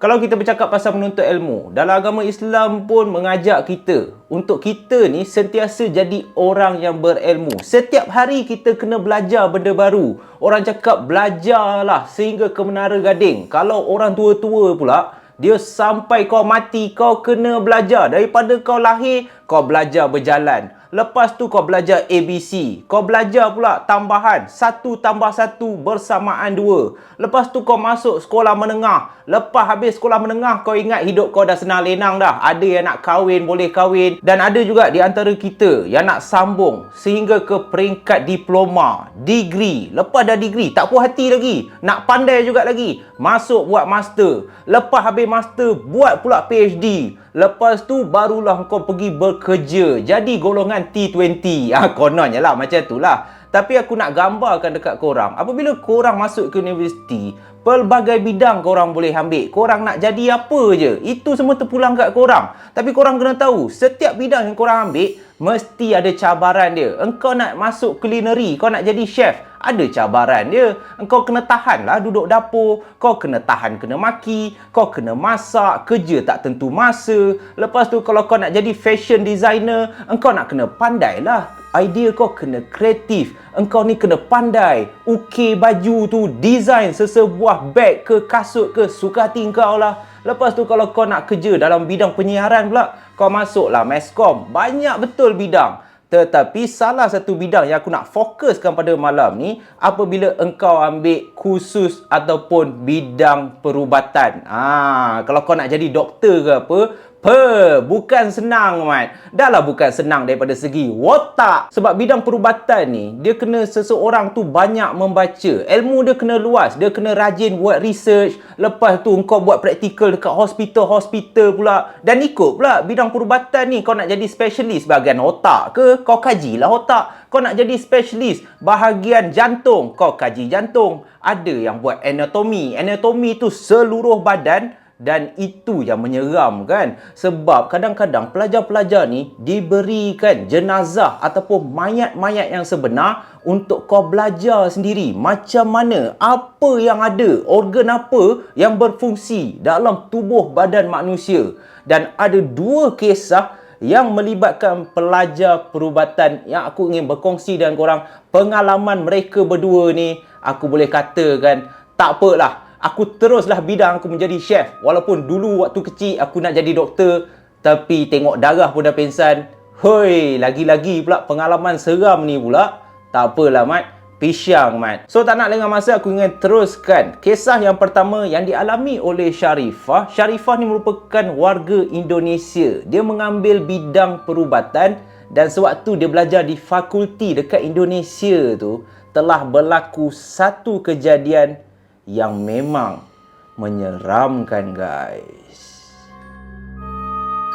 Kalau kita bercakap pasal menuntut ilmu, dalam agama Islam pun mengajak kita untuk kita ni sentiasa jadi orang yang berilmu. Setiap hari kita kena belajar benda baru. Orang cakap belajarlah sehingga ke Menara Gading. Kalau orang tua-tua pula, dia sampai kau mati, kau kena belajar. Daripada kau lahir, kau belajar berjalan. Lepas tu kau belajar ABC. Kau belajar pula tambahan 1 tambah 1 bersamaan 2. Lepas tu kau masuk sekolah menengah. Lepas habis sekolah menengah, kau ingat hidup kau dah senang lenang dah. Ada yang nak kahwin, boleh kahwin. Dan ada juga di antara kita yang nak sambung sehingga ke peringkat diploma, degree. Lepas dah degree, tak puas hati lagi. Nak pandai juga lagi. Masuk buat master. Lepas habis master, buat pula PhD. Lepas tu barulah kau pergi bekerja. Jadi golongan T20. Kononnya lah macam tu lah. Tapi aku nak gambarkan dekat korang. Apabila korang masuk ke universiti, pelbagai bidang korang boleh ambil. Korang nak jadi apa je, itu semua terpulang kat korang. Tapi korang kena tahu, setiap bidang yang korang ambil, mesti ada cabaran dia. Engkau nak masuk culinary, kau nak jadi chef, ada cabaran dia. Engkau kena tahan lah duduk dapur. Kau kena tahan kena maki. Kau kena masak. Kerja tak tentu masa. Lepas tu kalau kau nak jadi fashion designer, engkau nak kena pandai lah. Idea kau kena kreatif. Engkau ni kena pandai ukir baju tu, design sesebuah beg ke kasut ke, suka hati engkau lah. Lepas tu kalau kau nak kerja dalam bidang penyiaran pula, kau masuklah Meskom. Banyak betul bidang. Tetapi salah satu bidang yang aku nak fokuskan pada malam ni, apabila engkau ambil khusus ataupun bidang perubatan. Kalau kau nak jadi doktor ke apa, bukan senang, Mat. Dah lah bukan senang daripada segi watak. Sebab bidang perubatan ni, dia kena seseorang tu banyak membaca. Ilmu dia kena luas. Dia kena rajin buat research. Lepas tu kau buat praktikal dekat hospital-hospital pula. Dan ikut pula bidang perubatan ni. Kau nak jadi specialist bahagian otak ke, kau kajilah otak. Kau nak jadi specialist bahagian jantung, kau kaji jantung. Ada yang buat anatomi. Anatomi tu seluruh badan. Dan itu yang menyeramkan. Sebab kadang-kadang pelajar-pelajar ni diberikan jenazah ataupun mayat-mayat yang sebenar untuk kau belajar sendiri macam mana, apa yang ada, organ apa yang berfungsi dalam tubuh badan manusia. Dan ada 2 kisah yang melibatkan pelajar perubatan yang aku ingin berkongsi dengan korang. Pengalaman mereka berdua ni, aku boleh katakan tak apalah, aku teruslah bidang aku menjadi chef. Walaupun dulu waktu kecil aku nak jadi doktor, tapi tengok darah pun dah pensan. Hoi, lagi-lagi pula pengalaman seram ni pula. Tak apalah, Mat. Pisang, Mat. So, tak nak lengah masa, aku ingin teruskan. Kisah yang pertama yang dialami oleh Sharifah. Sharifah ni merupakan warga Indonesia. Dia mengambil bidang perubatan dan sewaktu dia belajar di fakulti dekat Indonesia tu, telah berlaku satu kejadian yang memang menyeramkan, guys.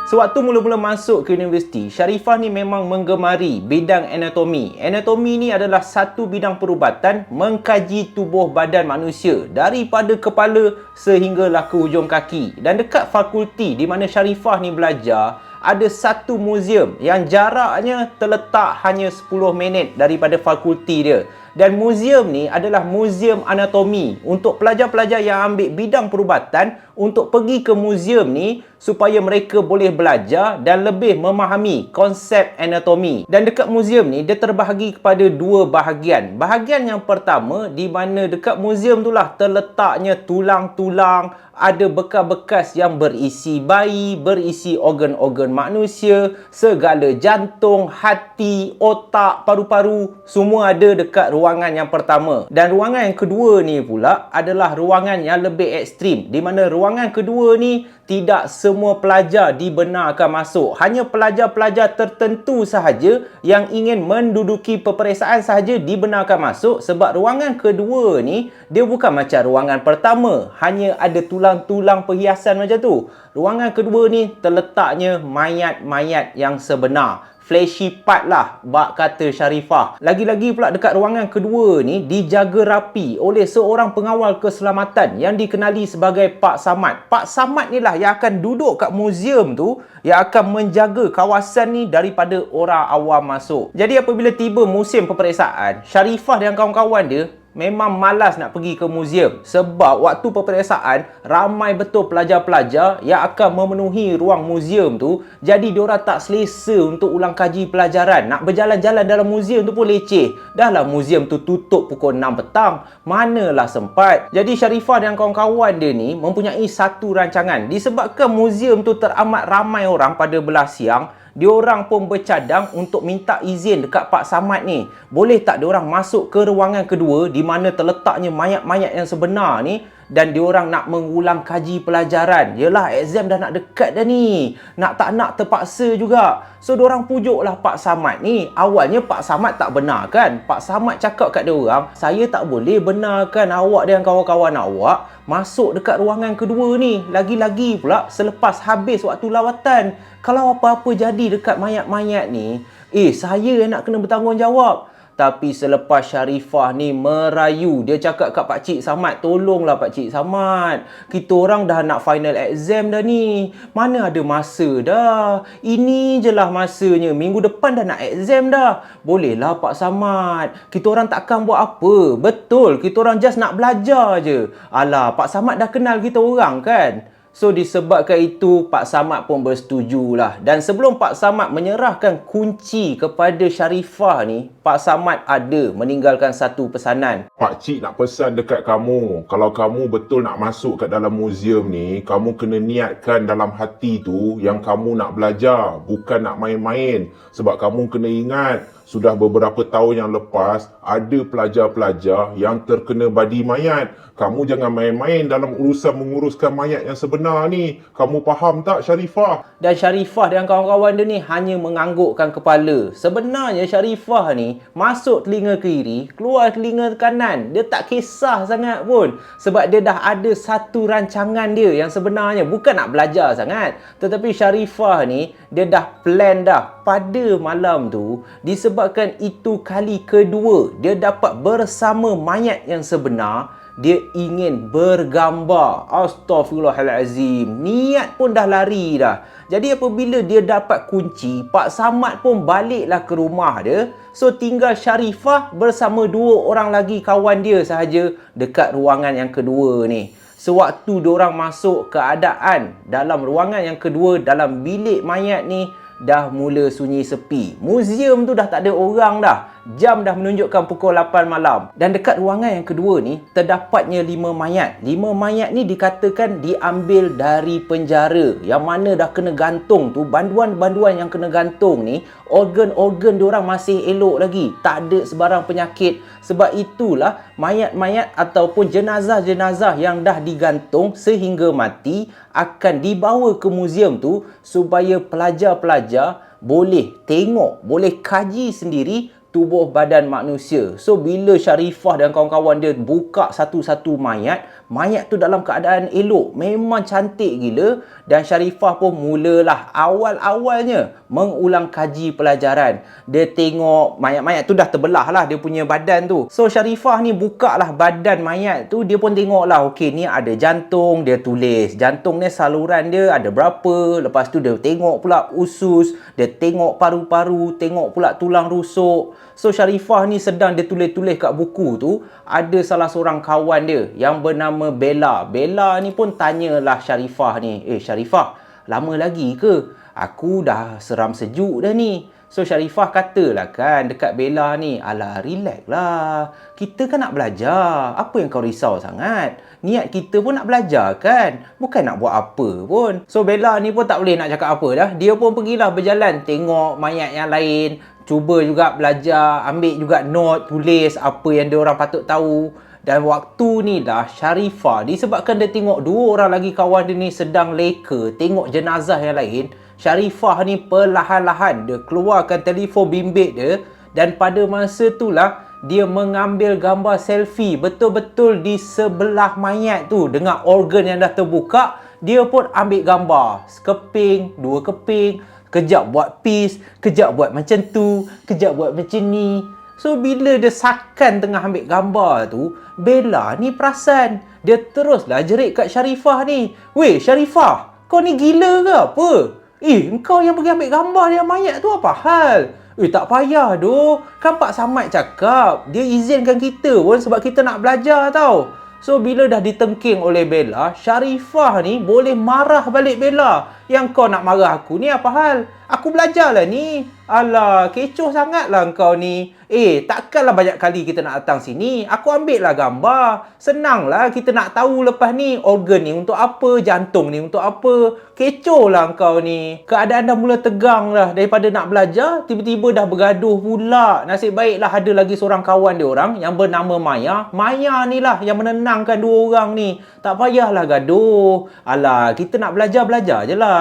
Sewaktu mula-mula masuk ke universiti, Sharifah ni memang menggemari bidang anatomi. Anatomi ni adalah satu bidang perubatan mengkaji tubuh badan manusia daripada kepala sehinggalah ke hujung kaki. Dan dekat fakulti di mana Sharifah ni belajar, ada satu muzium yang jaraknya terletak hanya 10 minit daripada fakulti dia. Dan muzium ni adalah muzium anatomi untuk pelajar-pelajar yang ambil bidang perubatan untuk pergi ke muzium ni supaya mereka boleh belajar dan lebih memahami konsep anatomi. Dan dekat muzium ni dia terbahagi kepada 2 bahagian. Bahagian yang pertama di mana dekat muzium tu lah terletaknya tulang-tulang, ada bekas-bekas yang berisi bayi, berisi organ-organ manusia, segala jantung, hati, otak, paru-paru, semua ada dekat ruangan yang pertama. Dan ruangan yang kedua ni pula adalah ruangan yang lebih ekstrim, di mana ruangan kedua ni tidak semua pelajar dibenarkan masuk. Hanya pelajar-pelajar tertentu sahaja yang ingin menduduki peperiksaan sahaja dibenarkan masuk. Sebab ruangan kedua ni dia bukan macam ruangan pertama, hanya ada tulang-tulang perhiasan macam tu. Ruangan kedua ni terletaknya mayat-mayat yang sebenar. Flashy part lah, bak kata Sharifah. Lagi-lagi pula dekat ruangan kedua ni dijaga rapi oleh seorang pengawal keselamatan yang dikenali sebagai Pak Samad. Pak Samad ni lah yang akan duduk kat muzium tu, yang akan menjaga kawasan ni daripada orang awam masuk. Jadi apabila tiba musim peperiksaan, Sharifah dan kawan-kawan dia memang malas nak pergi ke muzium. Sebab waktu peperiksaan, ramai betul pelajar-pelajar yang akan memenuhi ruang muzium tu. Jadi diorang tak selesa untuk ulang kaji pelajaran. Nak berjalan-jalan dalam muzium tu pun leceh. Dah lah muzium tu tutup pukul 6 petang. Manalah sempat. Jadi Sharifah dan kawan-kawan dia ni mempunyai satu rancangan. Disebabkan muzium tu teramat ramai orang pada belah siang, diorang pun bercadang untuk minta izin dekat Pak Samad ni. Boleh tak diorang masuk ke ruangan kedua di mana terletaknya mayat-mayat yang sebenar ni, dan diorang nak mengulang kaji pelajaran. Yelah, exam dah nak dekat dah ni. Nak tak nak terpaksa juga. So diorang pujuklah Pak Samad ni. Awalnya Pak Samad tak benarkan. Pak Samad cakap kat diorang, saya tak boleh benarkan awak dan kawan-kawan awak masuk dekat ruangan kedua ni. Lagi-lagi pula selepas habis waktu lawatan. Kalau apa-apa jadi dekat mayat-mayat ni, saya yang nak kena bertanggungjawab. Tapi selepas Sharifah ni merayu, dia cakap kat Pakcik Samad, tolonglah Pakcik Samad, kita orang dah nak final exam dah ni. Mana ada masa dah. Ini je lah masanya. Minggu depan dah nak exam dah. Bolehlah Pak Samad. Kita orang takkan buat apa. Betul, kita orang just nak belajar je. Alah, Pak Samad dah kenal kita orang kan. So disebabkan itu, Pak Samad pun bersetujulah. Dan sebelum Pak Samad menyerahkan kunci kepada Sharifah ni, Pak Samad ada meninggalkan satu pesanan. Pakcik nak pesan dekat kamu, kalau kamu betul nak masuk kat dalam muzium ni, kamu kena niatkan dalam hati tu yang kamu nak belajar, bukan nak main-main. Sebab kamu kena ingat, sudah beberapa tahun yang lepas, ada pelajar-pelajar yang terkena badi mayat. Kamu jangan main-main dalam urusan menguruskan mayat yang sebenar ni. Kamu faham tak, Sharifah? Dan Sharifah dan kawan-kawan dia ni hanya menganggukkan kepala. Sebenarnya Sharifah ni masuk telinga kiri, keluar telinga kanan. Dia tak kisah sangat pun. Sebab dia dah ada satu rancangan dia yang sebenarnya. Bukan nak belajar sangat. Tetapi Sharifah ni, dia dah plan dah. Pada malam tu, disebabkan itu kali kedua dia dapat bersama mayat yang sebenar, dia ingin bergambar. Astaghfirullahalazim. Niat pun dah lari dah. Jadi apabila dia dapat kunci, Pak Samad pun baliklah ke rumah dia. So tinggal Sharifah bersama dua orang lagi kawan dia sahaja dekat ruangan yang kedua ni. Sewaktu diorang masuk, keadaan dalam ruangan yang kedua, dalam bilik mayat ni, dah mula sunyi sepi. Muzium tu dah tak ada orang dah. Jam dah menunjukkan pukul 8 malam. Dan dekat ruangan yang kedua ni, terdapatnya 5 mayat. 5 mayat ni dikatakan diambil dari penjara. Yang mana dah kena gantung tu, banduan-banduan yang kena gantung ni, organ-organ diorang masih elok lagi. Tak ada sebarang penyakit. Sebab itulah mayat-mayat ataupun jenazah-jenazah yang dah digantung sehingga mati akan dibawa ke muzium tu supaya pelajar-pelajar boleh tengok, boleh kaji sendiri tubuh badan manusia. So bila Sharifah dan kawan-kawan dia buka satu-satu mayat, mayat tu dalam keadaan elok, memang cantik gila. Dan Sharifah pun mulalah awal-awalnya mengulang kaji pelajaran. Dia tengok mayat-mayat tu dah terbelah lah dia punya badan tu. So Sharifah ni buka lah badan mayat tu, dia pun tengok lah, okey ni ada jantung, dia tulis jantung ni saluran dia ada berapa. Lepas tu dia tengok pula usus, dia tengok paru-paru, tengok pula tulang rusuk. So Sharifah ni sedang dia tulis-tulis kat buku tu, ada salah seorang kawan dia yang bernama Bella. Bella ni pun tanyalah Sharifah ni, Sharifah, lama lagi ke? Aku dah seram sejuk dah ni. So Sharifah katalah kan dekat Bella ni, alah relax lah, kita kan nak belajar, apa yang kau risau sangat? Niat kita pun nak belajar kan, bukan nak buat apa pun. So Bella ni pun tak boleh nak cakap apa dah. Dia pun pergilah berjalan tengok mayat yang lain, cuba juga belajar, ambil juga note, tulis apa yang dia orang patut tahu. Dan waktu ni dah Sharifah, disebabkan dia tengok dua orang lagi kawan dia ni sedang leka tengok jenazah yang lain, Sharifah ni perlahan-lahan dia keluarkan telefon bimbit dia, dan pada masa itulah dia mengambil gambar selfie betul-betul di sebelah mayat tu dengan organ yang dah terbuka. Dia pun ambil gambar sekeping, dua keping, kejap buat peace, kejap buat macam tu, kejap buat macam ni. So bila dia sakan tengah ambil gambar tu, Bella ni perasan. Dia teruslah jerit kat Sharifah ni, "Weh Sharifah, kau ni gila ke apa? Engkau yang pergi ambil gambar dia mayat tu apa hal? Tak payah doh. Kan Pak Samad cakap, dia izinkan kita pun sebab kita nak belajar tau. So, bila dah ditengking oleh Bella, Sharifah ni boleh marah balik Bella. Yang kau nak marah aku ni apa hal? Aku belajar lah ni. Alah, kecoh sangat lah kau ni. Takkanlah banyak kali kita nak datang sini. Aku ambil lah gambar. Senang lah kita nak tahu lepas ni organ ni untuk apa, jantung ni untuk apa. Kecoh lah kau ni. Keadaan dah mula tegang lah. Daripada nak belajar, tiba-tiba dah bergaduh pula. Nasib baiklah ada lagi seorang kawan dia orang yang bernama Maya. Maya ni lah yang menenangkan dua orang ni. Tak payahlah gaduh. Alah, kita nak belajar-belajar je lah.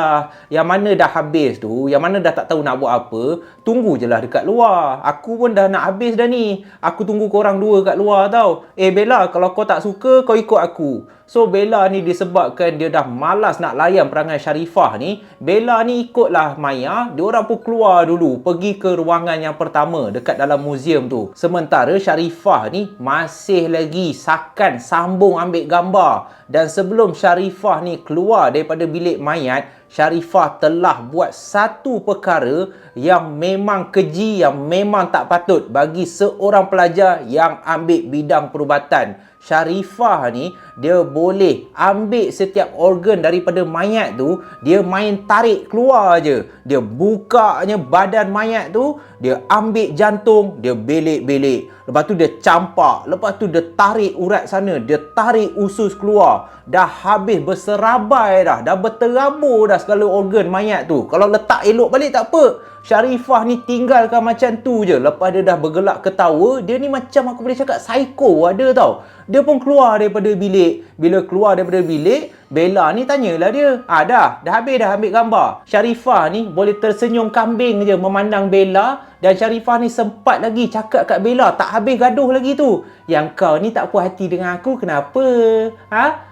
Yang mana dah habis tu, yang mana dah tak tahu nak buat apa, tunggu je lah dekat luar. Aku pun dah nak habis dah ni. Aku tunggu korang dua kat luar tau. Bella, kalau kau tak suka, kau ikut aku. So, Bella ni disebabkan dia dah malas nak layan perangai Sharifah ni, Bella ni ikutlah Maya. Diorang pun keluar dulu, pergi ke ruangan yang pertama dekat dalam muzium tu. Sementara Sharifah ni masih lagi sakan sambung ambil gambar. Dan sebelum Sharifah ni keluar daripada bilik mayat, Sharifah telah buat satu perkara yang memang keji, yang memang tak patut bagi seorang pelajar yang ambil bidang perubatan. Sharifah ni, dia boleh ambil setiap organ daripada mayat tu, dia main tarik keluar je. Dia bukanya badan mayat tu, dia ambil jantung, dia belik-belik. Lepas tu dia campak, lepas tu dia tarik urat sana, dia tarik usus keluar. Dah habis berserabai dah berterabur dah segala organ mayat tu. Kalau letak elok balik tak apa. Sharifah ni tinggalkan macam tu je. Lepas dia dah bergelak ketawa, dia ni macam aku boleh cakap psycho ada tau. Dia pun keluar daripada bilik. Bila keluar daripada bilik, Bella ni tanyalah dia. Dah habis dah ambil gambar. Sharifah ni boleh tersenyum kambing je memandang Bella. Dan Sharifah ni sempat lagi cakap kat Bella, tak habis gaduh lagi tu. Yang kau ni tak puas hati dengan aku, kenapa?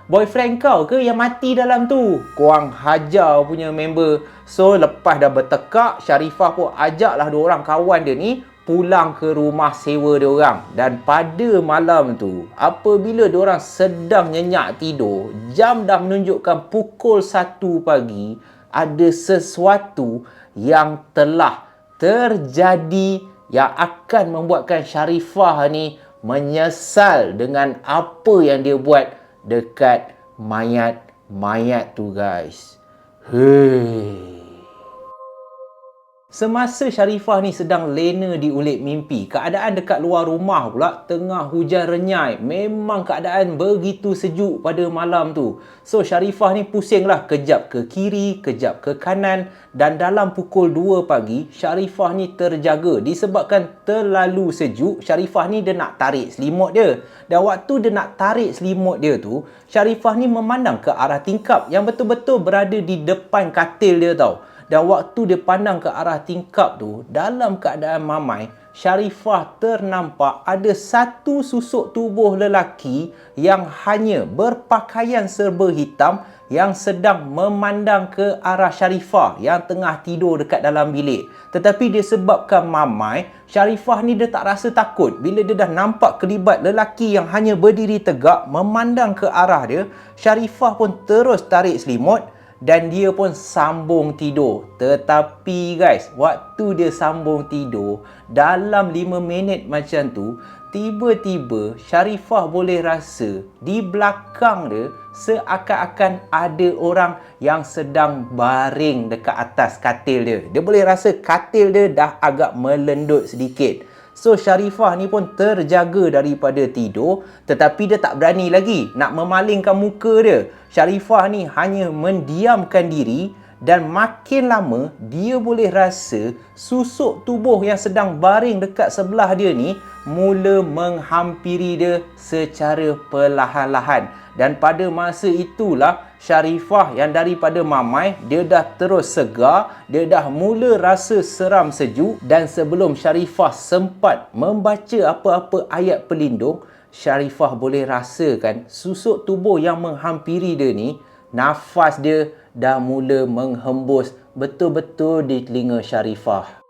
Boyfriend kau ke yang mati dalam tu? Korang hajar punya member. So, lepas dah bertekak, Sharifah pun ajaklah dua orang kawan dia ni pulang ke rumah sewa dia orang. Dan pada malam tu, apabila dia orang sedang nyenyak tidur, jam dah menunjukkan pukul 1 pagi, ada sesuatu yang telah terjadi yang akan membuatkan Sharifah ni menyesal dengan apa yang dia buat dekat mayat tu, guys. Semasa Sharifah ni sedang lena di ulit mimpi, keadaan dekat luar rumah pula tengah hujan renyai. Memang keadaan begitu sejuk pada malam tu. So, Sharifah ni pusinglah, kejap ke kiri, kejap ke kanan. Dan dalam pukul 2 pagi, Sharifah ni terjaga. Disebabkan terlalu sejuk, Sharifah ni dia nak tarik selimut dia. Dan waktu dia nak tarik selimut dia tu, Sharifah ni memandang ke arah tingkap yang betul-betul berada di depan katil dia tau. Dan waktu dia pandang ke arah tingkap tu, dalam keadaan mamai, Sharifah ternampak ada satu susuk tubuh lelaki yang hanya berpakaian serba hitam yang sedang memandang ke arah Sharifah yang tengah tidur dekat dalam bilik. Tetapi disebabkan mamai, Sharifah ni dia tak rasa takut. Bila dia dah nampak kelibat lelaki yang hanya berdiri tegak memandang ke arah dia, Sharifah pun terus tarik selimut dan dia pun sambung tidur. Tetapi guys, waktu dia sambung tidur, dalam 5 minit macam tu, tiba-tiba Sharifah boleh rasa di belakang dia seakan-akan ada orang yang sedang baring dekat atas katil dia. Dia boleh rasa katil dia dah agak melendut sedikit. So, Sharifah ni pun terjaga daripada tidur, tetapi dia tak berani lagi nak memalingkan muka dia. Sharifah ni hanya mendiamkan diri dan makin lama dia boleh rasa susuk tubuh yang sedang baring dekat sebelah dia ni mula menghampiri dia secara perlahan-lahan. Dan pada masa itulah Sharifah yang daripada mamai, dia dah terus segar, dia dah mula rasa seram sejuk. Dan sebelum Sharifah sempat membaca apa-apa ayat pelindung, Sharifah boleh rasakan susuk tubuh yang menghampiri dia ni, nafas dia dah mula menghembus betul-betul di telinga Sharifah.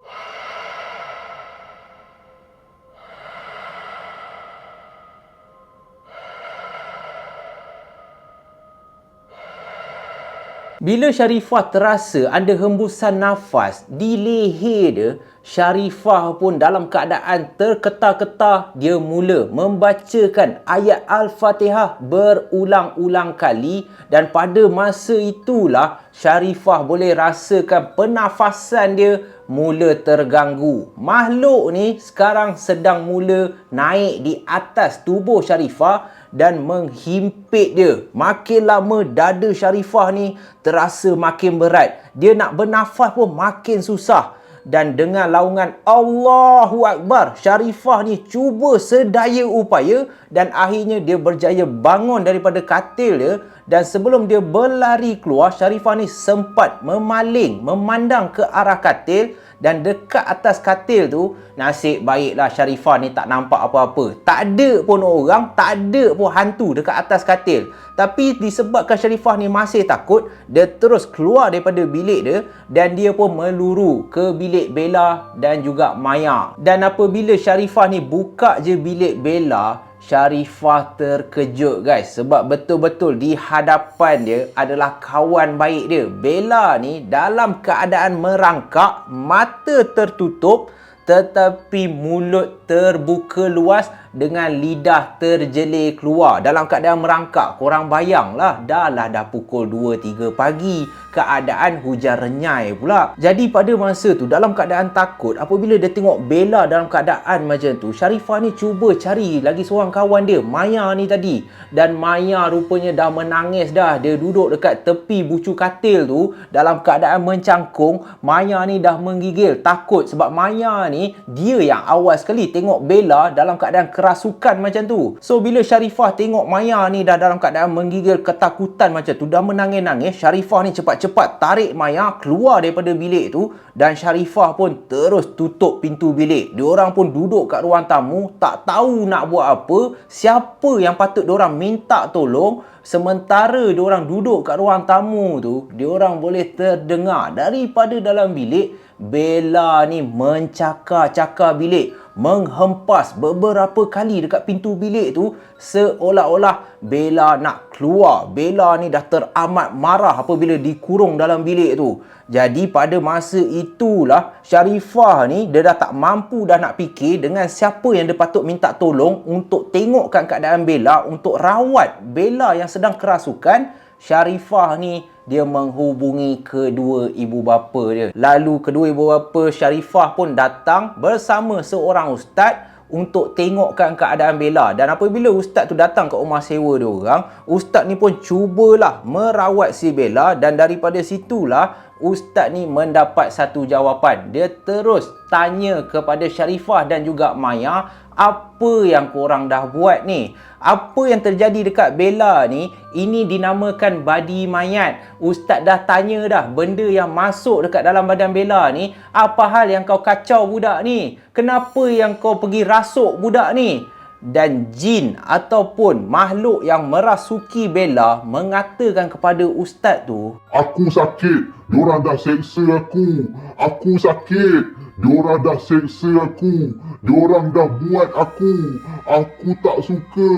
Bila Sharifah terasa ada hembusan nafas di leher dia, Sharifah pun dalam keadaan terketar-ketar, dia mula membacakan ayat Al-Fatihah berulang-ulang kali, dan pada masa itulah Sharifah boleh rasakan pernafasan dia mula terganggu. Makhluk ni sekarang sedang mula naik di atas tubuh Sharifah dan menghimpit dia. Makin lama dada Sharifah ni terasa makin berat. Dia nak bernafas pun makin susah. Dan dengan laungan Allahu Akbar, Sharifah ni cuba sedaya upaya dan akhirnya dia berjaya bangun daripada katil dia. Dan sebelum dia berlari keluar, Sharifah ni sempat memaling, memandang ke arah katil. Dan dekat atas katil tu, nasib baiklah Sharifah ni tak nampak apa-apa. Tak ada pun orang, tak ada pun hantu dekat atas katil. Tapi disebabkan Sharifah ni masih takut, dia terus keluar daripada bilik dia dan dia pun meluru ke bilik Bella dan juga Maya. Dan apabila Sharifah ni buka je bilik Bella, Sharifah terkejut guys, sebab betul-betul di hadapan dia adalah kawan baik dia. Bella ni dalam keadaan merangkak, mata tertutup tetapi mulut terbuka luas dengan lidah terjelir keluar dalam keadaan merangkak. Korang bayanglah, dah pukul 2-3 pagi, keadaan hujan renyai pula. Jadi pada masa tu dalam keadaan takut, apabila dia tengok Bella dalam keadaan macam tu, Sharifah ni cuba cari lagi seorang kawan dia, Maya ni tadi. Dan Maya rupanya dah menangis dah. Dia duduk dekat tepi bucu katil tu dalam keadaan mencangkung. Maya ni dah menggigil takut sebab Maya ni dia yang awal sekali tengok Bella dalam keadaan kerasukan macam tu. So bila Sharifah tengok Maya ni dah dalam keadaan menggigil ketakutan macam tu, dah menangis-nangis, Sharifah ni cepat-cepat tarik Maya keluar daripada bilik tu. Dan Sharifah pun terus tutup pintu bilik. Diorang pun duduk kat ruang tamu, tak tahu nak buat apa, siapa yang patut diorang minta tolong. Sementara diorang duduk kat ruang tamu tu, diorang boleh terdengar daripada dalam bilik Bella ni mencakar-cakar bilik, menghempas beberapa kali dekat pintu bilik tu, seolah-olah Bella nak keluar. Bella ni dah teramat marah apabila dikurung dalam bilik tu. Jadi pada masa itulah Sharifah ni dia dah tak mampu dah nak fikir dengan siapa yang dia patut minta tolong untuk tengokkan keadaan Bella, untuk rawat Bella yang sedang kerasukan. Sharifah ni dia menghubungi kedua ibu bapa dia. Lalu kedua ibu bapa Sharifah pun datang bersama seorang ustaz untuk tengokkan keadaan Bella. Dan apabila ustaz tu datang ke rumah sewa dia orang, ustaz ni pun cubalah merawat si Bella. Dan daripada situlah ustaz ni mendapat satu jawapan. Dia terus tanya kepada Sharifah dan juga Maya, apa yang korang dah buat ni? Apa yang terjadi dekat Bella ni? Ini dinamakan badi mayat. Ustaz dah tanya dah, benda yang masuk dekat dalam badan Bella ni, apa hal yang kau kacau budak ni? Kenapa yang kau pergi rasuk budak ni? Dan jin ataupun makhluk yang merasuki Bella mengatakan kepada ustaz tu, Aku sakit, diorang dah seksa aku. Aku sakit, diorang dah seksa aku. Diorang dah buat aku. Aku tak suka.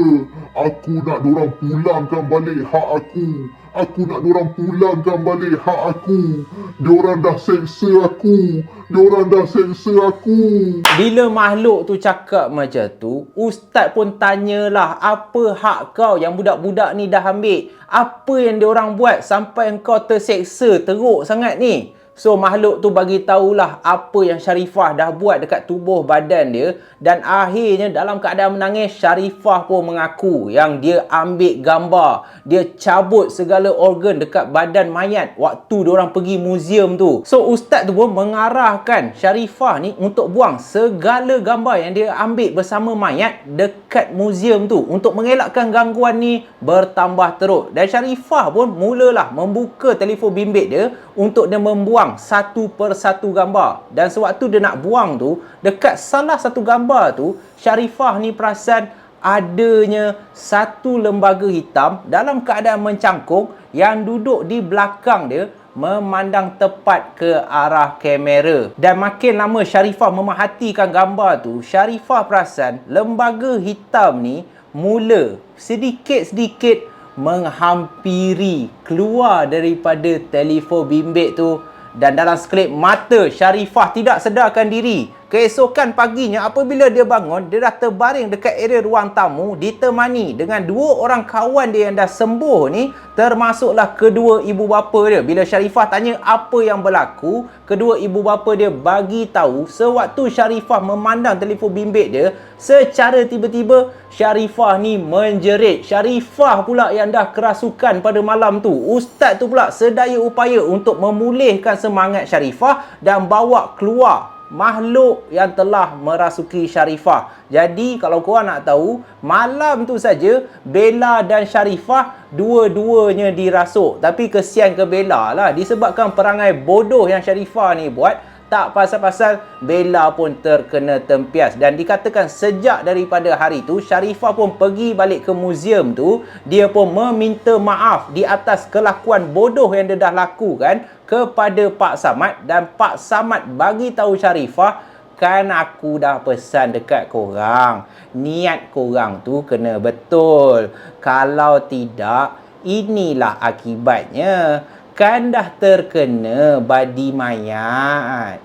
Aku nak diorang pulangkan balik hak aku. Aku nak diorang pulangkan balik hak aku. Diorang dah seksa aku. Diorang dah seksa aku. Bila makhluk tu cakap macam tu, ustaz pun tanyalah, apa hak kau yang budak-budak ni dah ambil? Apa yang diorang buat sampai kau terseksa teruk sangat ni? So makhluk tu bagi tahulah apa yang Sharifah dah buat dekat tubuh badan dia. Dan akhirnya dalam keadaan menangis, Sharifah pun mengaku yang dia ambil gambar, dia cabut segala organ dekat badan mayat waktu diorang pergi muzium tu. So ustaz tu pun mengarahkan Sharifah ni untuk buang segala gambar yang dia ambil bersama mayat dekat muzium tu, untuk mengelakkan gangguan ni bertambah teruk. Dan Sharifah pun mulalah membuka telefon bimbit dia untuk dia membuang satu persatu gambar. Dan sewaktu dia nak buang tu, dekat salah satu gambar tu, Sharifah ni perasan adanya satu lembaga hitam dalam keadaan mencangkung yang duduk di belakang dia, memandang tepat ke arah kamera. Dan makin lama Sharifah memerhatikan gambar tu, Sharifah perasan lembaga hitam ni mula sedikit-sedikit menghampiri keluar daripada telefon bimbit tu, dan dalam sekelip mata Sharifah tidak sedarkan diri. Keesokan paginya apabila dia bangun, dia dah terbaring dekat area ruang tamu ditemani dengan 2 orang kawan dia yang dah sembuh ni, termasuklah kedua ibu bapa dia. Bila Sharifah tanya apa yang berlaku, kedua ibu bapa dia bagi tahu sewaktu Sharifah memandang telefon bimbit dia, secara tiba-tiba Sharifah ni menjerit. Sharifah pula yang dah kerasukan pada malam tu. Ustaz tu pula sedaya upaya untuk memulihkan semangat Sharifah dan bawa keluar makhluk yang telah merasuki Sharifah. Jadi kalau korang nak tahu, malam tu saja Bella dan Sharifah dua-duanya dirasuk. Tapi kesian ke Bella lah, disebabkan perangai bodoh yang Sharifah ni buat, tak pasal-pasal Bella pun terkena tempias. Dan dikatakan sejak daripada hari tu, Sharifah pun pergi balik ke muzium tu, dia pun meminta maaf di atas kelakuan bodoh yang dia dah lakukan kepada Pak Samad. Dan Pak Samad bagi tahu Sharifah, kan aku dah pesan dekat korang, niat korang tu kena betul. Kalau tidak, inilah akibatnya. Kan dah terkena badi mayat.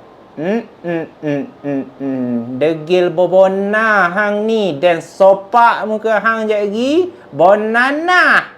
Degil bobona hang ni, dan sopak muka hang jap lagi. Bonana.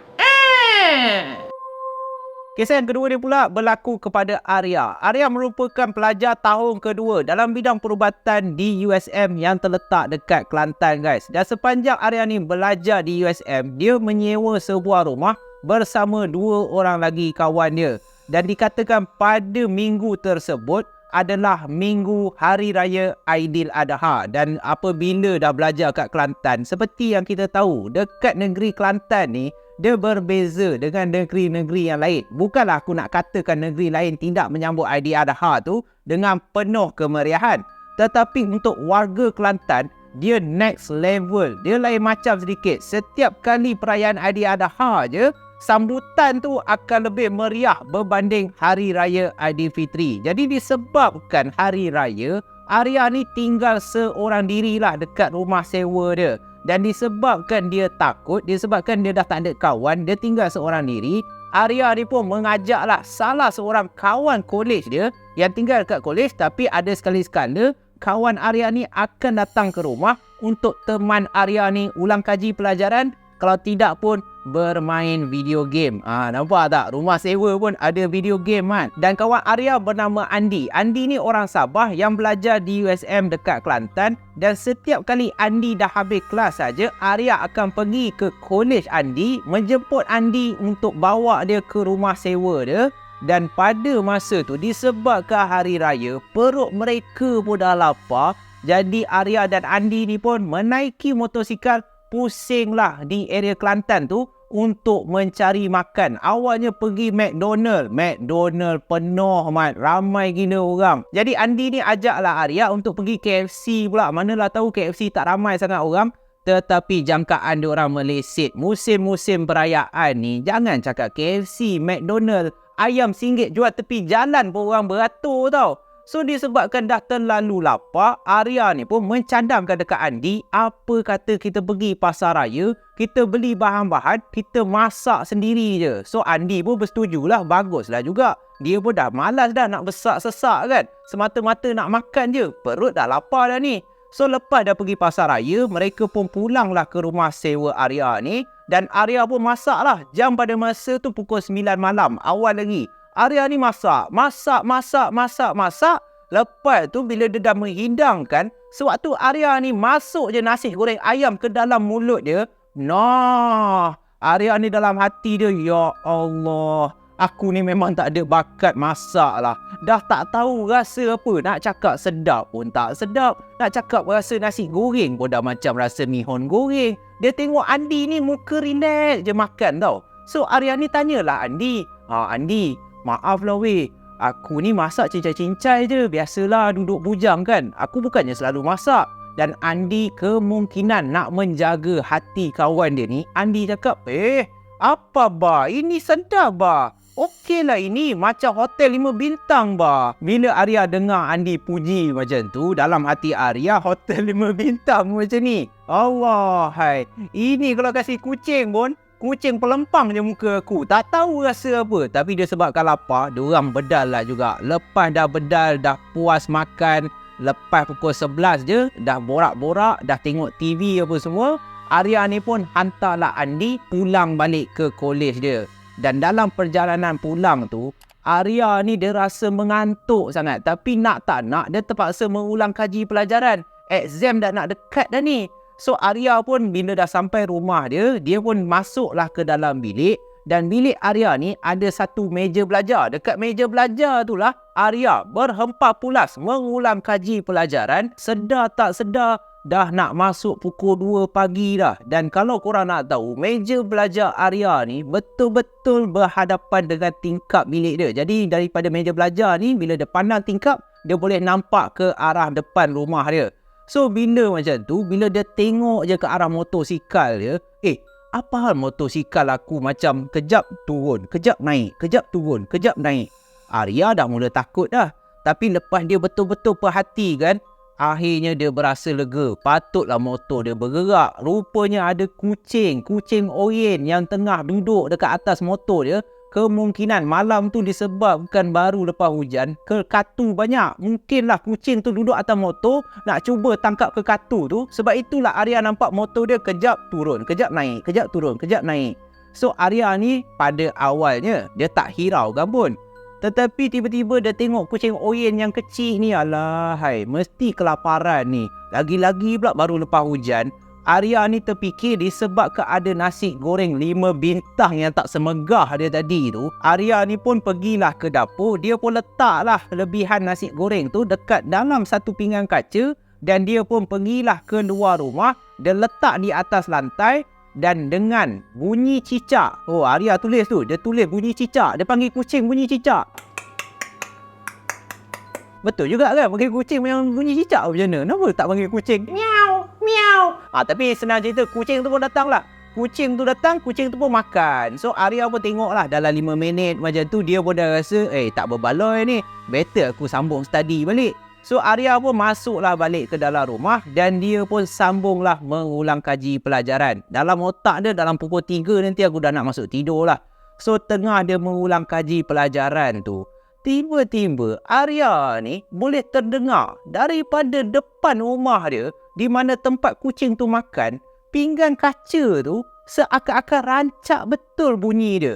Kisah yang kedua dia pula berlaku kepada Arya. Arya merupakan pelajar tahun kedua dalam bidang perubatan di USM yang terletak dekat Kelantan, guys. Dan sepanjang Arya ni belajar di USM, dia menyewa sebuah rumah bersama 2 orang lagi kawan dia. Dan dikatakan pada minggu tersebut adalah minggu Hari Raya Aidiladha. Dan apabila dah belajar kat Kelantan, seperti yang kita tahu, dekat negeri Kelantan ni, dia berbeza dengan negeri-negeri yang lain. Bukanlah aku nak katakan negeri lain tidak menyambut Aidiladha tu dengan penuh kemeriahan. Tetapi untuk warga Kelantan, dia next level. Dia lain macam sedikit. Setiap kali perayaan Aidiladha je, sambutan tu akan lebih meriah berbanding Hari Raya Aidilfitri. Jadi disebabkan Hari Raya, Arya ni tinggal seorang dirilah dekat rumah sewa dia. Dan disebabkan dia takut, disebabkan dia dah tak ada kawan, dia tinggal seorang diri, Arya ni pun mengajaklah salah seorang kawan kolej dia yang tinggal dekat kolej, tapi ada sekali-sekala kawan Arya ni akan datang ke rumah untuk teman Arya ni ulang kaji pelajaran, kalau tidak pun bermain video game. Nampak tak? Rumah sewa pun ada video game kan. Dan kawan Arya bernama Andi. Andi ni orang Sabah yang belajar di USM dekat Kelantan. Dan setiap kali Andi dah habis kelas saja, Arya akan pergi ke kolej Andi, menjemput Andi untuk bawa dia ke rumah sewa dia. Dan pada masa tu, disebabkan hari raya, perut mereka pun dah lapar. Jadi Arya dan Andi ni pun menaiki motosikal, pusinglah di area Kelantan tu untuk mencari makan. Awalnya pergi McDonald penuh mat, ramai gila orang. Jadi Andi ni ajaklah Arya untuk pergi KFC pula. Manalah tahu KFC tak ramai sangat orang. Tetapi jangkaan diorang meleset. Musim-musim perayaan ni, jangan cakap KFC, McDonald, ayam RM1 jual tepi jalan pun orang beratur tau. So disebabkan dah terlalu lapar, Arya ni pun mencadangkan dekat Andi, apa kata kita pergi pasar raya, kita beli bahan-bahan, kita masak sendiri je. So Andi pun bersetujulah, baguslah juga. Dia pun dah malas dah nak bersak-sesak kan, semata-mata nak makan je, perut dah lapar dah ni. So lepas dah pergi pasar raya, mereka pun pulanglah ke rumah sewa Arya ni. Dan Arya pun masaklah, jam pada masa tu pukul 9 malam, awal lagi. Arya ni masak. Lepas tu bila dia dah menghidangkan, sewaktu Arya ni masuk je nasi goreng ayam ke dalam mulut dia, nah, Arya ni dalam hati dia, ya Allah, aku ni memang tak ada bakat masak lah. Dah tak tahu rasa apa. Nak cakap sedap pun tak sedap. Nak cakap rasa nasi goreng pun dah macam rasa mihun goreng. Dia tengok Andi ni muka relax je makan tau. So Arya ni tanyalah Andi, Andi, maaf lah weh, aku ni masak cincai-cincai je. Biasalah duduk bujang kan, aku bukannya selalu masak. Dan Andi kemungkinan nak menjaga hati kawan dia ni, Andi cakap, apa ba? Ini sedap ba? Okey lah ini, macam hotel 5 bintang ba. Bila Arya dengar Andi puji macam tu, dalam hati Arya, hotel 5 bintang macam ni, Allah hai, ini kalau kasih kucing pun, kucing pelempang je muka aku. Tak tahu rasa apa. Tapi dia sebabkan lapar, diorang bedal lah juga. Lepas dah bedal, dah puas makan, lepas pukul 11 je, dah borak-borak, dah tengok TV apa semua, Arya ni pun hantarlah Andi pulang balik ke kolej dia. Dan dalam perjalanan pulang tu, Arya ni dia rasa mengantuk sangat. Tapi nak tak nak, dia terpaksa mengulang kaji pelajaran. Exam dah nak dekat dah ni. So Arya pun bila dah sampai rumah dia, dia pun masuklah ke dalam bilik. Dan bilik Arya ni ada satu meja belajar. Dekat meja belajar tu lah Arya berhempap pulas mengulang kaji pelajaran. Sedar tak sedar dah nak masuk pukul 2 pagi dah. Dan kalau korang nak tahu, meja belajar Arya ni betul-betul berhadapan dengan tingkap bilik dia. Jadi daripada meja belajar ni, bila dia pandang tingkap, dia boleh nampak ke arah depan rumah dia. So bila macam tu, bila dia tengok je ke arah motosikal dia, apa hal motosikal aku macam kejap turun, kejap naik, kejap turun, kejap naik. Arya dah mula takut dah. Tapi lepas dia betul-betul perhatikan, akhirnya dia berasa lega. Patutlah motor dia bergerak. Rupanya ada kucing oyen yang tengah duduk dekat atas motor dia. Kemungkinan malam tu disebabkan baru lepas hujan, kekatu banyak. Mungkinlah kucing tu duduk atas motor nak cuba tangkap kekatu tu. Sebab itulah Arya nampak motor dia kejap turun, kejap naik, kejap turun, kejap naik. So Arya ni pada awalnya dia tak hiraukan pun. Tetapi tiba-tiba dia tengok kucing oyen yang kecil ni, alahai, mesti kelaparan ni. Lagi-lagi pula baru lepas hujan. Arya ni terfikir disebabkan ada nasi goreng 5 bintang yang tak semegah dia tadi tu. Arya ni pun pergilah ke dapur. Dia pun letaklah lebihan nasi goreng tu dekat dalam satu pinggan kaca. Dan dia pun pergilah ke luar rumah. Dia letak di atas lantai. Dan dengan bunyi cicak. Oh, Arya tulis tu. Dia tulis bunyi cicak. Dia panggil kucing bunyi cicak. Betul juga kan? Panggil kucing yang bunyi cicak macam mana? Kenapa tak panggil kucing miau, miau? Tapi senang cerita, kucing tu pun datang lah. Kucing tu datang, kucing tu pun makan. So Arya pun tengok lah dalam 5 minit macam tu, dia pun dah rasa, tak berbaloi ni. Better aku sambung study balik. So Arya pun masuklah balik ke dalam rumah. Dan dia pun sambunglah mengulang kaji pelajaran. Dalam otak dia, dalam pukul 3 nanti aku dah nak masuk tidur lah. So tengah dia mengulang kaji pelajaran tu, tiba-tiba Arya ni boleh terdengar daripada depan rumah dia, di mana tempat kucing tu makan, pinggan kaca tu seakan-akan rancak betul bunyi dia.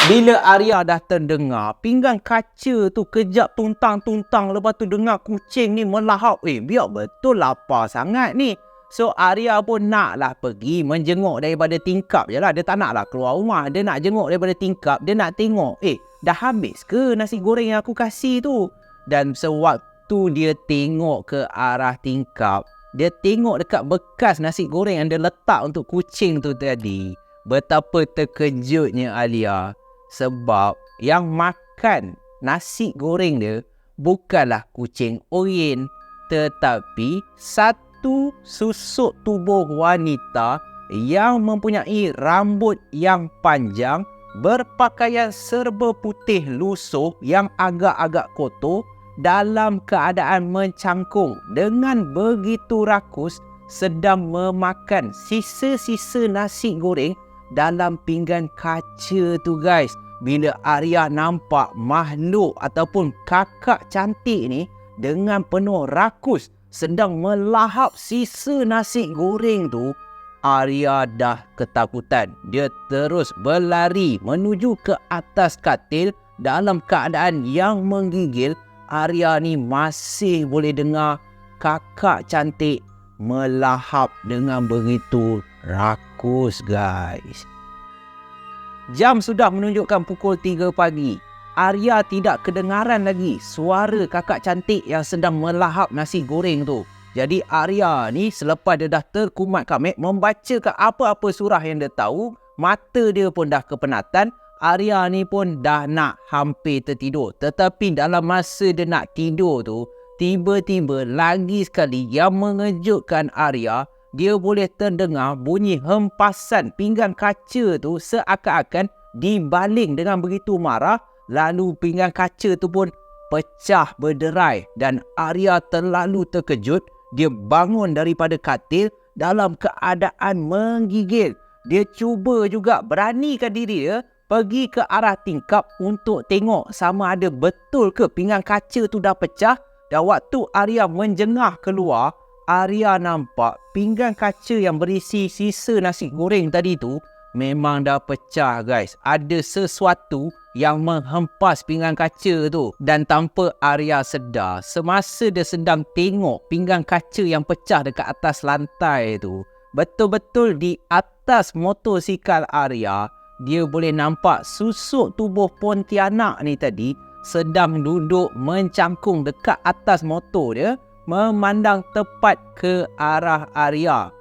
Bila Arya dah terdengar pinggan kaca tu kejap tuntang-tuntang, lepas tu dengar kucing ni melahap. Biar betul lapar sangat ni. So Arya pun naklah pergi menjenguk daripada tingkap je lah. Dia tak naklah keluar rumah. Dia nak jenguk daripada tingkap. Dia nak tengok, dah habis ke nasi goreng yang aku kasih tu? Dan sewaktu dia tengok ke arah tingkap, dia tengok dekat bekas nasi goreng yang dia letak untuk kucing tu tadi. Betapa terkejutnya Arya. Sebab yang makan nasi goreng dia bukanlah kucing oyen, tetapi satu susuk tubuh wanita yang mempunyai rambut yang panjang, berpakaian serba putih lusuh yang agak-agak kotor, dalam keadaan mencangkung dengan begitu rakus, sedang memakan sisa-sisa nasi goreng dalam pinggan kaca tu guys. Bila Arya nampak makhluk ataupun kakak cantik ni dengan penuh rakus sedang melahap sisa nasi goreng tu, Arya dah ketakutan. Dia terus berlari menuju ke atas katil dalam keadaan yang menggigil. Arya ni masih boleh dengar kakak cantik melahap dengan begitu rakus guys. Jam sudah menunjukkan pukul 3 pagi. Arya tidak kedengaran lagi suara kakak cantik yang sedang melahap nasi goreng tu. Jadi Arya ni selepas dia dah terkumat kamik membacakan apa-apa surah yang dia tahu, mata dia pun dah kepenatan. Arya ni pun dah nak hampir tertidur. Tetapi dalam masa dia nak tidur tu, tiba-tiba lagi sekali yang mengejutkan Arya, dia boleh terdengar bunyi hempasan pinggan kaca tu seakan-akan dibaling dengan begitu marah. Lalu pinggan kaca tu pun pecah berderai dan Arya terlalu terkejut. Dia bangun daripada katil dalam keadaan menggigil. Dia cuba juga beranikan diri dia pergi ke arah tingkap untuk tengok sama ada betul ke pinggan kaca tu dah pecah. Dan waktu Arya menjengah keluar, Arya nampak pinggan kaca yang berisi sisa nasi goreng tadi tu memang dah pecah guys. Ada sesuatu yang menghempas pinggan kaca tu. Dan tanpa Arya sedar, semasa dia sedang tengok pinggan kaca yang pecah dekat atas lantai tu, betul-betul di atas motosikal Arya, dia boleh nampak susuk tubuh Pontianak ni tadi sedang duduk mencangkung dekat atas motor dia, memandang tepat ke arah Arya.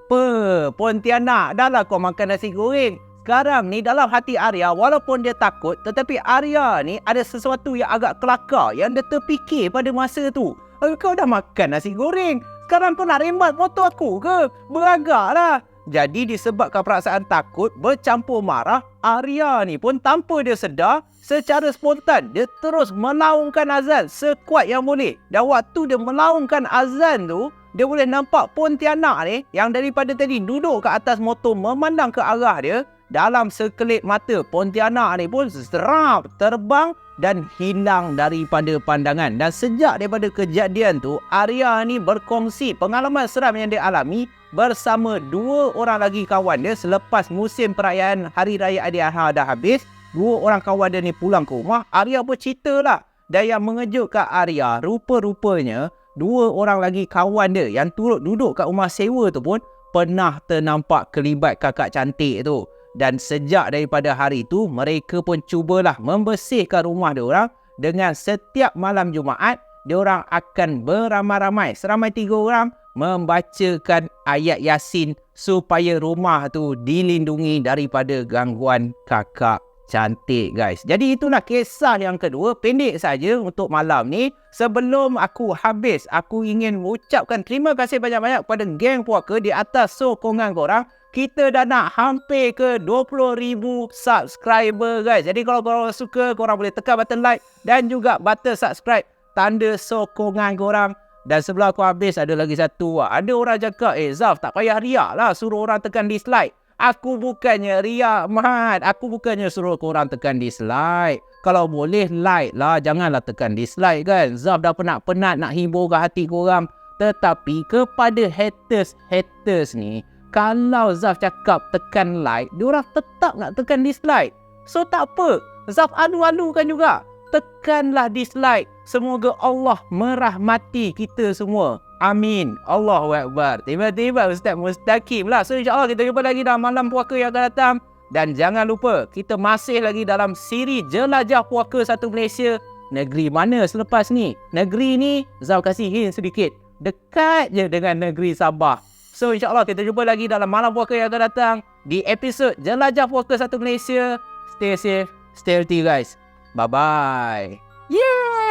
Pontianak, dah lah kau makan nasi goreng. Sekarang ni dalam hati Arya, walaupun dia takut, tetapi Arya ni ada sesuatu yang agak kelakar yang dia terfikir pada masa tu. Kau dah makan nasi goreng, sekarang kau nak rembat motor aku ke? Beragaklah. Jadi disebabkan perasaan takut bercampur marah, Arya ni pun tanpa dia sedar, secara spontan dia terus melaungkan azan sekuat yang boleh. Dan waktu dia melaungkan azan tu, dia boleh nampak Pontianak ni yang daripada tadi duduk ke atas motor memandang ke arah dia. Dalam sekelip mata, Pontianak ni pun serap terbang dan hilang daripada pandangan. Dan sejak daripada kejadian tu, Arya ni berkongsi pengalaman seram yang dia alami bersama 2 orang lagi kawan dia selepas musim perayaan Hari Raya Aidiladha dah habis. 2 orang kawan dia ni pulang ke rumah. Arya pun cerita lah. Dan yang mengejutkan Arya, rupa-rupanya 2 orang lagi kawan dia yang turut duduk kat rumah sewa tu pun pernah ternampak kelibat kakak cantik tu. Dan sejak daripada hari tu, mereka pun cubalah membersihkan rumah diorang. Dengan setiap malam Jumaat, diorang akan beramai-ramai, seramai 3 orang, membacakan ayat Yasin supaya rumah tu dilindungi daripada gangguan kakak cantik guys. Jadi itulah kisah yang kedua, pendek saja untuk malam ni. Sebelum aku habis, aku ingin ucapkan terima kasih banyak-banyak kepada geng puaka di atas sokongan korang. Kita dah nak hampir ke 20,000 subscriber guys. Jadi kalau korang suka, korang boleh tekan button like dan juga button subscribe, tanda sokongan korang. Dan sebelum aku habis, ada lagi satu. Ada orang cakap, Zaf tak payah riak lah suruh orang tekan dislike. Aku bukannya riak mat. Aku bukannya suruh korang tekan dislike. Kalau boleh like lah, janganlah tekan dislike kan. Zaf dah penat-penat nak hiburkan hati korang. Tetapi kepada haters ni, kalau Zaf cakap tekan like, diorang tetap nak tekan dislike. So tak apa, Zaf alu-alukan juga. Tekanlah dislike. Semoga Allah merahmati kita semua. Amin. Allahu Akbar. Tiba-tiba Ustaz Mustaqim lah. So insyaAllah kita jumpa lagi dalam malam puaka yang akan datang. Dan jangan lupa, kita masih lagi dalam siri Jelajah Puaka Satu Malaysia. Negeri mana selepas ni? Negeri ni, Zaf kasih hint sedikit. Dekat je dengan negeri Sabah. So insyaAllah kita jumpa lagi dalam malam puaka yang akan datang di episod Jelajah Puaka Satu Malaysia. Stay safe, stay healthy guys. Bye-bye. Yeah!